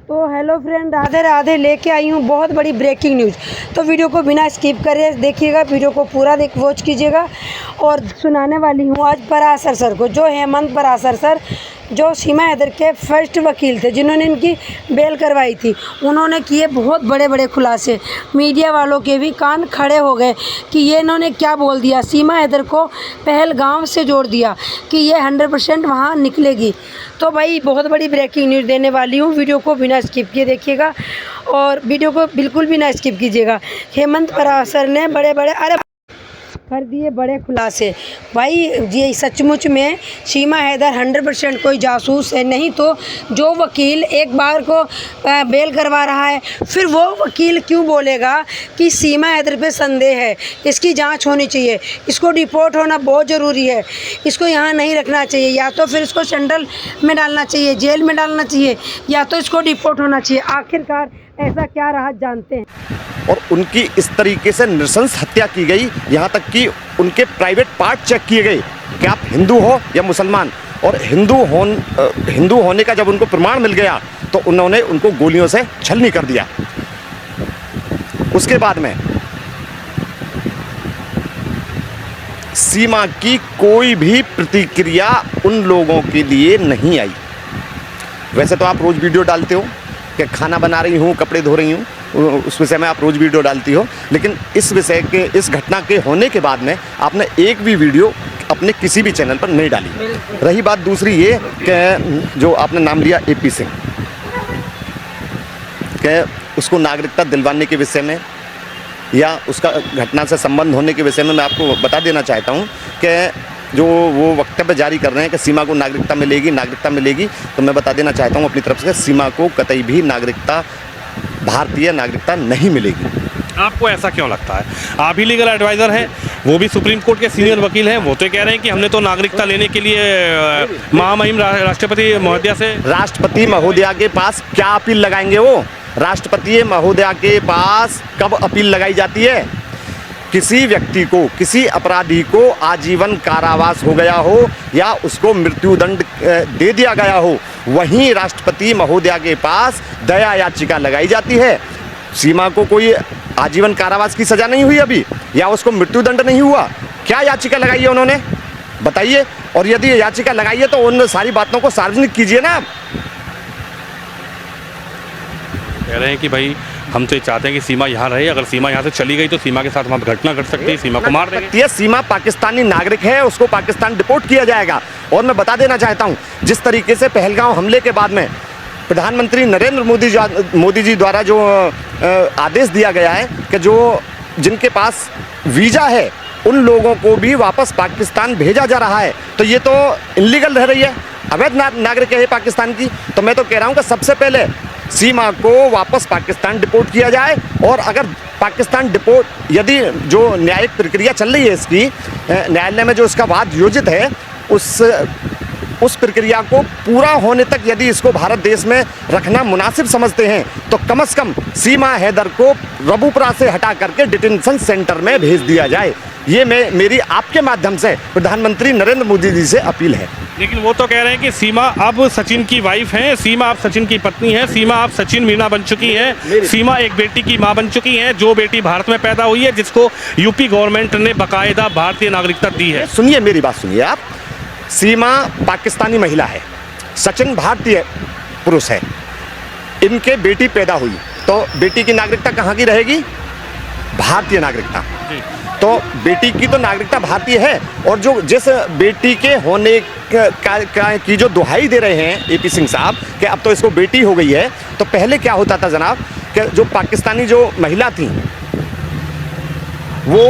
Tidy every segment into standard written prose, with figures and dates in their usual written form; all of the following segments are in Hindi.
तो हेलो फ्रेंड, राधे राधे। लेके आई हूँ बहुत बड़ी ब्रेकिंग न्यूज़। तो वीडियो को बिना स्किप करे देखिएगा, वीडियो को पूरा वॉच कीजिएगा। और सुनाने वाली हूँ आज पराशर सर को, जो हेमंत पराशर सर, जो सीमा हैदर के फर्स्ट वकील थे, जिन्होंने इनकी बेल करवाई थी। उन्होंने किए बहुत बड़े बड़े खुलासे। मीडिया वालों के भी कान खड़े हो गए कि ये इन्होंने क्या बोल दिया। सीमा हैदर को पहलगाम से जोड़ दिया कि ये 100% वहाँ निकलेगी। तो भाई बहुत बड़ी ब्रेकिंग न्यूज़ देने वाली हूँ, वीडियो को बिना स्किप किए देखिएगा और वीडियो को बिल्कुल भी ना स्किप कीजिएगा। हेमंत पराशर ने बड़े बड़े कर दिए बड़े खुलासे। भाई ये सचमुच में सीमा हैदर 100% कोई जासूस है। नहीं तो जो वकील एक बार को बेल करवा रहा है, फिर वो वकील क्यों बोलेगा कि सीमा हैदर पे संदेह है, इसकी जांच होनी चाहिए, इसको डिपोर्ट होना बहुत ज़रूरी है, इसको यहाँ नहीं रखना चाहिए, या तो फिर इसको सेंट्रल में डालना चाहिए, जेल में डालना चाहिए, या तो इसको डिपोर्ट होना चाहिए। आखिरकार ऐसा क्या रहा जानते हैं। और उनकी इस तरीके से नृशंस हत्या की गई, यहाँ तक कि उनके प्राइवेट पार्ट चेक किए गए कि आप हिंदू हो या मुसलमान। और हिंदू होने का जब उनको प्रमाण मिल गया तो उन्होंने उनको गोलियों से छलनी कर दिया। उसके बाद में सीमा की कोई भी प्रतिक्रिया उन लोगों के लिए नहीं आई। वैसे तो आप रोज़ वीडियो डालते हो कि खाना बना रही हूँ, कपड़े धो रही हूँ, उस विषय में आप रोज़ वीडियो डालती हो, लेकिन इस विषय के, इस घटना के होने के बाद में आपने एक भी वीडियो अपने किसी भी चैनल पर नहीं डाली। रही बात दूसरी ये कि जो आपने नाम लिया एपी सिंह, कि उसको नागरिकता दिलवाने के विषय में या उसका घटना से संबंध होने के विषय में मैं आपको बता देना चाहता हूँ कि जो वो वक्तव्य जारी कर रहे हैं कि सीमा को नागरिकता मिलेगी, तो मैं बता देना चाहता हूँ अपनी तरफ से, सीमा को कतई भी भारतीय नागरिकता नहीं मिलेगी। आपको ऐसा क्यों लगता है? आप ही लीगल एडवाइज़र हैं, वो भी सुप्रीम कोर्ट के सीनियर वकील हैं, वो तो कह रहे हैं कि हमने तो नागरिकता लेने के लिए महामहिम राष्ट्रपति महोदया से, राष्ट्रपति महोदया के पास क्या अपील लगाएंगे वो? राष्ट्रपति महोदया के पास कब अपील लगाई जाती है? किसी व्यक्ति को, किसी अपराधी को आजीवन कारावास हो गया हो या उसको मृत्युदंड दे दिया गया हो, वहीं राष्ट्रपति महोदया के पास दया याचिका लगाई जाती है। सीमा को कोई आजीवन कारावास की सज़ा नहीं हुई अभी, या उसको मृत्युदंड नहीं हुआ, क्या याचिका लगाई है उन्होंने, बताइए। और यदि याचिका लगाई है तो उन सारी बातों को सार्वजनिक कीजिए ना। कह रहे हैं कि भाई हम तो ये चाहते हैं कि सीमा यहाँ रहे, अगर सीमा यहाँ से चली गई तो सीमा के साथ वहाँ घटना घट सकती है, सीमा को मार देंगे। सीमा पाकिस्तानी नागरिक है, उसको पाकिस्तान डिपोर्ट किया जाएगा। और मैं बता देना चाहता हूँ, जिस तरीके से पहलगाम हमले के बाद में प्रधानमंत्री नरेंद्र मोदी जी द्वारा जो आदेश दिया गया है कि जिनके पास वीज़ा है उन लोगों को भी वापस पाकिस्तान भेजा जा रहा है, तो ये तो इलीगल रह रही है, अवैध नागरिक है पाकिस्तान की। तो मैं तो कह रहा हूँ कि सबसे पहले सीमा को वापस पाकिस्तान डिपोर्ट किया जाए। और अगर पाकिस्तान डिपोर्ट, यदि जो न्यायिक प्रक्रिया चल रही है इसकी, न्यायालय में जो इसका वाद योजित है, उस प्रक्रिया को पूरा होने तक यदि इसको भारत देश में रखना मुनासिब समझते हैं तो कम से कम सीमा हैदर को रबूपुरा से हटा करके डिटेंशन सेंटर में भेज दिया जाए। ये मेरी आपके माध्यम से प्रधानमंत्री नरेंद्र मोदी जी से अपील है। लेकिन वो तो कह रहे हैं कि सीमा अब सचिन की वाइफ हैं, सीमा अब सचिन की पत्नी है, सीमा अब सचिन मीना बन चुकी हैं, सीमा एक बेटी की मां बन चुकी हैं, जो बेटी भारत में पैदा हुई है, जिसको यूपी गवर्नमेंट ने बाकायदा भारतीय नागरिकता दी है। सुनिए, मेरी बात सुनिए आप। सीमा पाकिस्तानी महिला है, सचिन भारतीय पुरुष है, इनके बेटी पैदा हुई, तो बेटी की नागरिकता कहाँ की रहेगी? भारतीय नागरिकता। तो बेटी की तो नागरिकता भारतीय है। और जो जिस बेटी के होने की जो दुहाई दे रहे हैं एपी सिंह साहब कि अब तो इसको बेटी हो गई है, तो पहले क्या होता था जनाब कि जो पाकिस्तानी जो महिला थी वो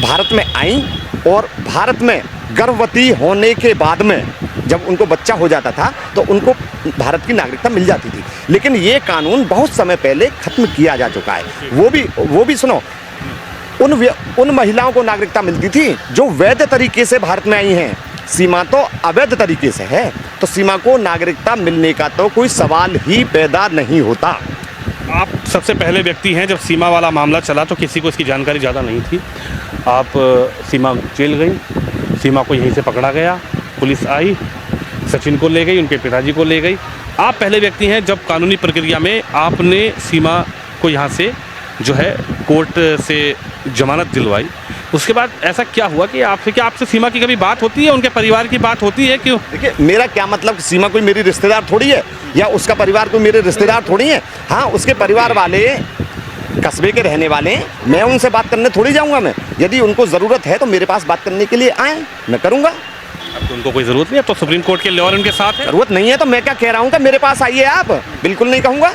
भारत में आई और भारत में गर्भवती होने के बाद में जब उनको बच्चा हो जाता था तो उनको भारत की नागरिकता मिल जाती थी। लेकिन ये कानून बहुत समय पहले खत्म किया जा चुका है। वो भी सुनो, उन महिलाओं को नागरिकता मिलती थी जो वैध तरीके से भारत में आई हैं। सीमा तो अवैध तरीके से है, तो सीमा को नागरिकता मिलने का तो कोई सवाल ही पैदा नहीं होता। आप सबसे पहले व्यक्ति हैं, जब सीमा वाला मामला चला तो किसी को इसकी जानकारी ज़्यादा नहीं थी। आप सीमा जेल गई, सीमा को यहीं से पकड़ा गया, पुलिस आई, सचिन को ले गई, उनके पिताजी को ले गई, आप पहले व्यक्ति हैं जब कानूनी प्रक्रिया में आपने सीमा को यहाँ से जो है कोर्ट से जमानत दिलवाई। उसके बाद ऐसा क्या हुआ कि आपसे सीमा की कभी बात होती है, उनके परिवार की बात होती है? क्यों? देखिए, मेरा क्या मतलब, सीमा कोई मेरी रिश्तेदार थोड़ी है या उसका परिवार कोई मेरे रिश्तेदार थोड़ी है। हाँ, उसके परिवार वाले कस्बे के रहने वाले हैं, मैं उनसे बात करने थोड़ी जाऊंगा। मैं यदि उनको ज़रूरत है तो मेरे पास बात करने के लिए आए, मैं करूंगा। अब तो उनको कोई ज़रूरत नहीं है, अब तो सुप्रीम कोर्ट के लॉयर उनके साथ है। ज़रूरत नहीं है तो मैं क्या कह रहा हूँ कि मेरे पास आइए आप, बिल्कुल नहीं कहूँगा।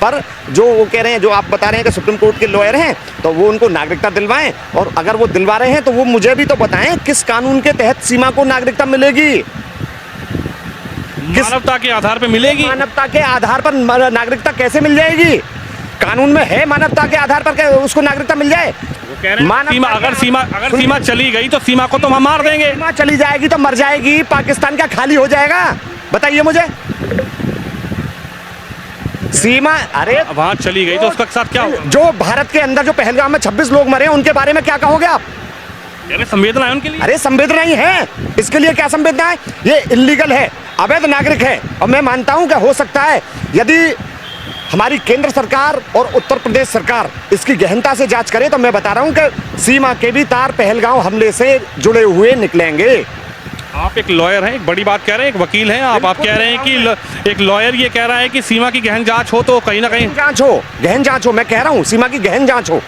पर जो वो कह रहे हैं, जो आप बता रहे हैं कि सुप्रीम कोर्ट के लॉयर हैं, तो वो उनको नागरिकता दिलवाएं। और अगर वो दिलवा रहे हैं तो वो मुझे भी तो बताएं किस कानून के तहत सीमा को नागरिकता मिलेगी। मानवता के आधार पर मिलेगी। मानवता के आधार पर नागरिकता कैसे मिल जाएगी? कानून में है मानवता के आधार पर उसको नागरिकता मिल जाए। वो कह रहे हैं अगर सीमा चली गई तो सीमा को तो हम मार देंगे। सीमा चली जाएगी तो मर जाएगी, पाकिस्तान क्या खाली हो जाएगा? बताइए मुझे। सीमा, अरे वहां चली गई तो उसका साथ क्या होगा? जो भारत के अंदर जो पहलगाम में 26 लोग मरे, उनके बारे में क्या कहोगे आप? अरे संवेदना है उनके लिए। अरे संवेदना ही है, इसके लिए क्या संवेदना है? ये इल्लीगल है, अवैध नागरिक है। और मैं मानता हूं कि हो सकता है यदि हमारी केंद्र सरकार और उत्तर प्रदेश सरकार इसकी गहनता से जांच करे तो मैं बता रहा हूं कि सीमा के भी तार पहलगाम हमले से जुड़े हुए निकलेंगे। आप एक लॉयर हैं, एक बड़ी बात कह रहे हैं, एक वकील हैं आप कह रहे हैं कि एक लॉयर ये कह रहा है कि सीमा की गहन जांच हो तो कहीं ना कहीं गहन जांच हो। मैं कह रहा हूं सीमा की गहन जांच हो।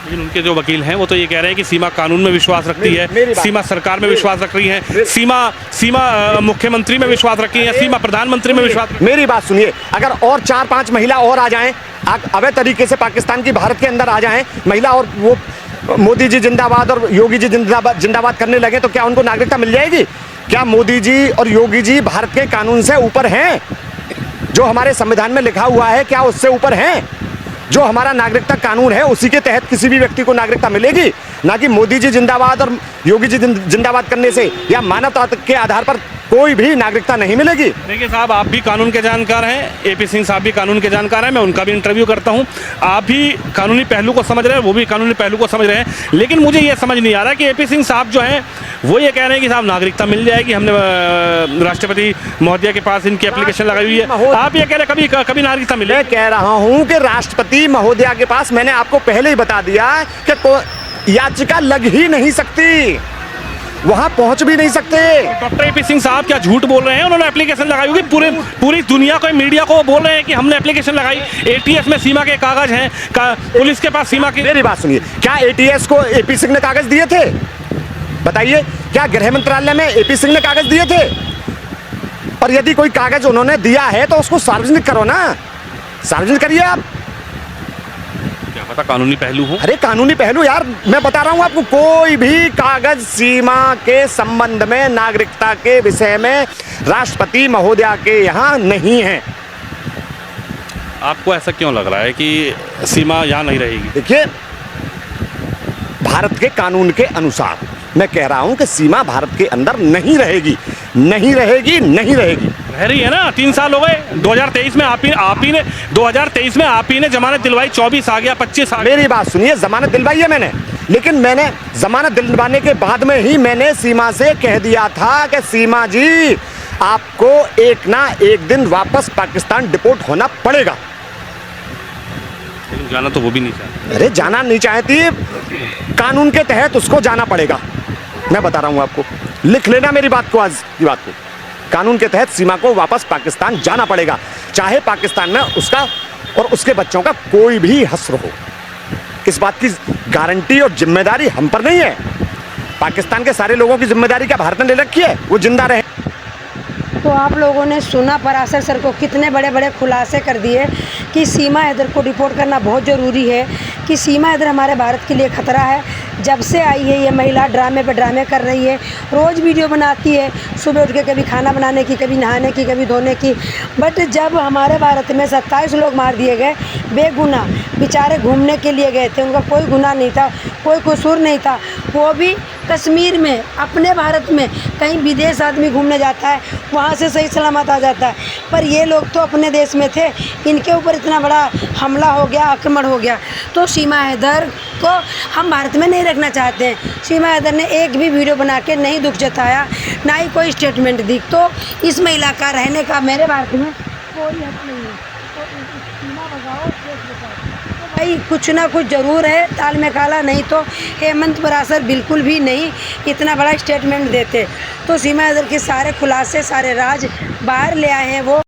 लेकिन उनके जो वकील हैं वो तो ये कह रहे हैं कि सीमा कानून में विश्वास रखती है, सीमा सरकार में विश्वास रख रही है, सीमा मुख्यमंत्री में विश्वास रखी है, सीमा प्रधानमंत्री में विश्वास। मेरी बात सुनिए, अगर और 4-5 महिला और आ जाएं, अवैध तरीके से पाकिस्तान की भारत के अंदर आ जाएं महिला, और वो मोदी जी जिंदाबाद और योगी जी जिंदाबाद करने लगे तो क्या उनको नागरिकता मिल जाएगी? क्या मोदी जी और योगी जी भारत के कानून से ऊपर हैं? जो हमारे संविधान में लिखा हुआ है क्या उससे ऊपर हैं? जो हमारा नागरिकता कानून है उसी के तहत किसी भी व्यक्ति को नागरिकता मिलेगी, ना कि मोदी जी जिंदाबाद और योगी जी जिंदाबाद करने से या मानवता के आधार पर कोई भी नागरिकता नहीं मिलेगी। देखिए साहब, आप भी कानून के जानकार हैं, एपी सिंह साहब भी कानून के जानकार हैं, मैं उनका भी इंटरव्यू करता हूं। आप भी कानूनी पहलू को समझ रहे हैं, वो भी कानूनी पहलू को समझ रहे हैं, लेकिन मुझे ये समझ नहीं आ रहा कि एपी सिंह साहब जो हैं वो ये कह रहे हैं कि साहब नागरिकता मिल जाएगी, हमने राष्ट्रपति महोदया के पास इनकी एप्लीकेशन लगाई हुई है, आप ये कह रहे हैं कभी नागरिकता मिले। मैं कह रहा हूँ कि राष्ट्रपति महोदया के पास, मैंने आपको पहले ही बता दिया कि याचिका लग ही नहीं सकती, वहां पहुंच भी नहीं सकते। डॉक्टर एपी सिंह साहब क्या झूठ बोल रहे हैं? उन्होंने एप्लीकेशन लगाई होगी, पूरी दुनिया को, मीडिया को बोल रहे हैं कि हमने एप्लीकेशन लगाई, एटीएस में सीमा के कागज हैं, पुलिस के पास सीमा के। मेरी बात सुनिए, क्या एटीएस को एपी सिंह ने कागज दिए थे? बताइए, क्या गृह मंत्रालय में एपी सिंह ने कागज दिए थे? और यदि कोई कागज उन्होंने दिया है तो उसको सार्वजनिक करो ना, सार्वजनिक करिए आप। क्या पता कानूनी पहलू हो। अरे कानूनी पहलू यार, मैं बता रहा हूं आपको, कोई भी कागज सीमा के संबंध में, नागरिकता के विषय में राष्ट्रपति महोदया के यहाँ नहीं है। आपको ऐसा क्यों लग रहा है कि सीमा यहाँ नहीं रहेगी? देखिए, भारत के कानून के अनुसार मैं कह रहा हूं कि सीमा भारत के अंदर नहीं रहेगी, नहीं रहेगी, नहीं रहेगी। रह रही है ना, 3 साल हो गए। 2023 में आप ही ने 2023 में आप ही ने जमानत दिलवाई, 24 आ गया, 25 आ गया। मेरी बात सुनिए, जमानत दिलवाई है मैंने, लेकिन मैंने जमानत दिलवाने के बाद में ही मैंने सीमा से कह दिया था कि सीमा जी आपको एक ना एक दिन वापस पाकिस्तान डिपोर्ट होना पड़ेगा। लेकिन जाना तो वो भी नहीं चाहती। अरे जाना नहीं चाहती, कानून के तहत उसको जाना पड़ेगा। मैं बता रहा हूं आपको, लिख लेना मेरी बात को, आज की बात को। कानून के तहत सीमा को वापस पाकिस्तान जाना पड़ेगा, चाहे पाकिस्तान में उसका और उसके बच्चों का कोई भी हश्र हो। इस बात की गारंटी और जिम्मेदारी हम पर नहीं है। पाकिस्तान के सारे लोगों की जिम्मेदारी क्या भारत ने ले रखी है? वो जिंदा रहे। तो आप लोगों ने सुना पराशर सर को कितने बड़े बड़े खुलासे कर दिए कि सीमा हैदर को डिपोर्ट करना बहुत ज़रूरी है, कि सीमा हैदर हमारे भारत के लिए ख़तरा है। जब से आई है ये महिला ड्रामे पे ड्रामे कर रही है, रोज़ वीडियो बनाती है, सुबह उठ के कभी खाना बनाने की, कभी नहाने की, कभी धोने की। बट जब हमारे भारत में 27 लोग मार दिए गए बेगुनाह, बेचारे घूमने के लिए गए थे, उनका कोई गुनाह नहीं था, कोई कसूर नहीं था, वो भी कश्मीर में, अपने भारत में, कहीं विदेश आदमी घूमने जाता है, वहाँ से सही सलामत आ जाता है। पर ये लोग तो अपने देश में थे, इनके ऊपर इतना बड़ा हमला हो गया, आक्रमण हो गया। तो सीमा हैदर को हम भारत में नहीं रखना चाहते हैं। सीमा हैदर ने एक भी वीडियो बना के नहीं दुख जताया, ना ही कोई स्टेटमेंट दी। तो इस महिला का रहने का मेरे भारत में कोई हक नहीं है। तो सीमा बचाओ, देश बचाओ। तो भाई कुछ ना कुछ ज़रूर है ताल में काला, नहीं तो हेमंत परासर बिल्कुल भी नहीं इतना बड़ा स्टेटमेंट देते। तो सीमा हैदर के सारे खुलासे, सारे राज बाहर ले आए हैं वो।